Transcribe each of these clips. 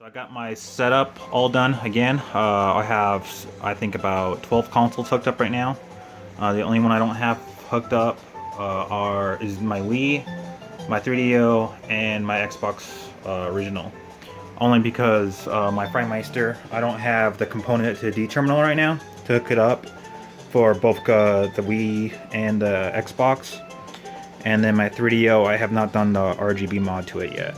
So I got my setup all done again. I have, I think, about 12 consoles hooked up right now. The only one I don't have hooked up is my Wii, my 3DO, and my Xbox original. Only because my Framemeister, I don't have the component to the D terminal right now to hook it up for both the Wii and the Xbox. And then my 3DO, I have not done the RGB mod to it yet.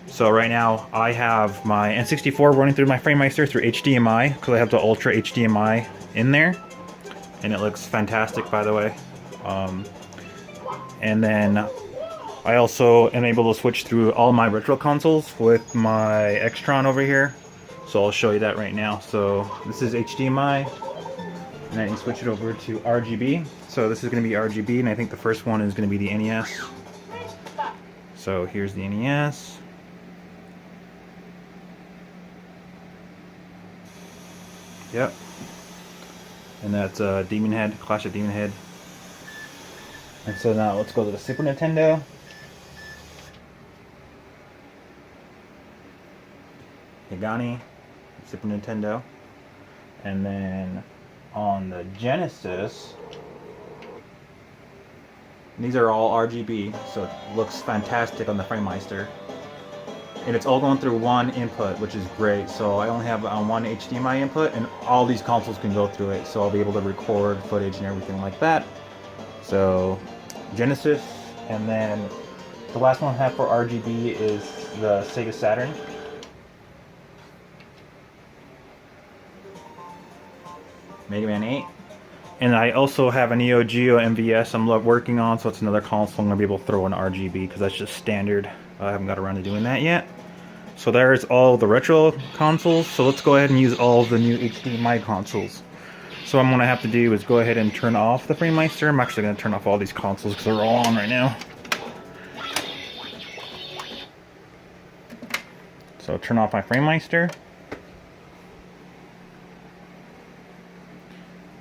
So right now I have my N64 running through my Framemeister through HDMI because I have the Ultra HDMI in there, and it looks fantastic, by the way. And then I also am able to switch through all my retro consoles with my Extron over here. So I'll show you that right now. So this is HDMI, and I can switch it over to RGB. So this is going to be RGB, and I think the first one is going to be the NES. So here's the NES. Yep. And that's Demon Head, Clash of Demon Head. And so now let's go to the Super Nintendo. Higani, Super Nintendo. And then on the Genesis, these are all RGB, so it looks fantastic on the Framemeister. And it's all going through one input, which is great. So I only have one HDMI input, and all these consoles can go through it. So I'll be able to record footage and everything like that. So Genesis, and then the last one I have for RGB is the Sega Saturn. Mega Man 8. And I also have a Neo Geo MVS I'm working on, so it's another console I'm going to be able to throw in RGB because that's just standard. I haven't got around to doing that yet. So there's all the retro consoles. So let's go ahead and use all the new HDMI consoles. So what I'm going to have to do is go ahead and turn off the Framemeister. I'm actually going to turn off all these consoles because they're all on right now. So turn off my Framemeister.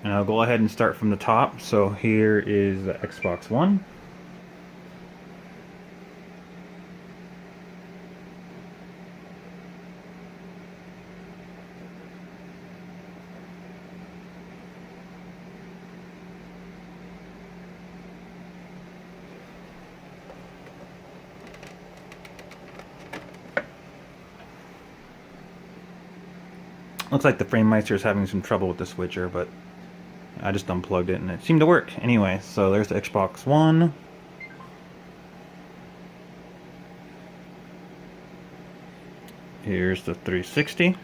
And I'll go ahead and start from the top. So here is the Xbox One. Looks like the Framemeister is having some trouble with the switcher, but I just unplugged it and it seemed to work. Anyway, so there's the Xbox One. Here's the 360.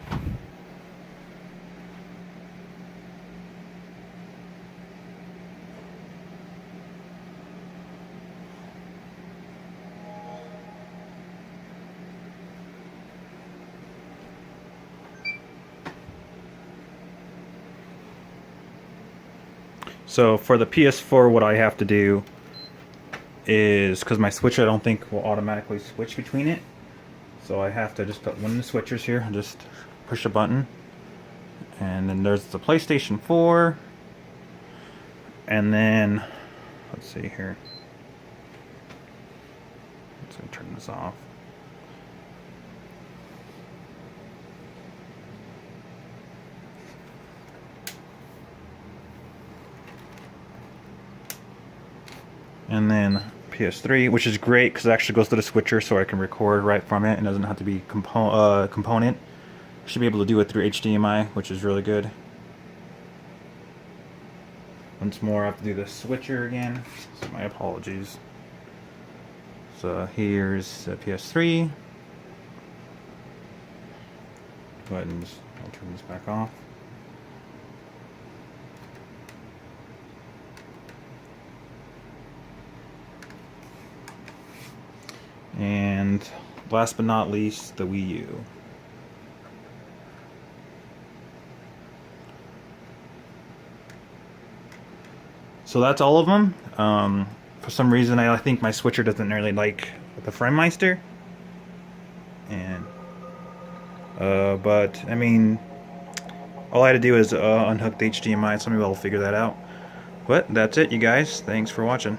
So for the PS4, what I have to do is, because my switcher I don't think will automatically switch between it, so I have to just put one of the switchers here and just push a button. And then there's the PlayStation 4, and then let's see here. Let's go turn this off. And then PS3, which is great because it actually goes to the switcher so I can record right from it and doesn't have to be component. Should be able to do it through HDMI, which is really good. Once more, I have to do the switcher again, so my apologies. So here's the PS3. Go ahead and I'll turn this back off. And last but not least, the Wii U. So that's all of them. For some reason, I think my switcher doesn't really like the Framemeister. And but I mean, all I had to do is unhook the HDMI, so maybe I'll figure that out. But that's it, you guys. Thanks for watching.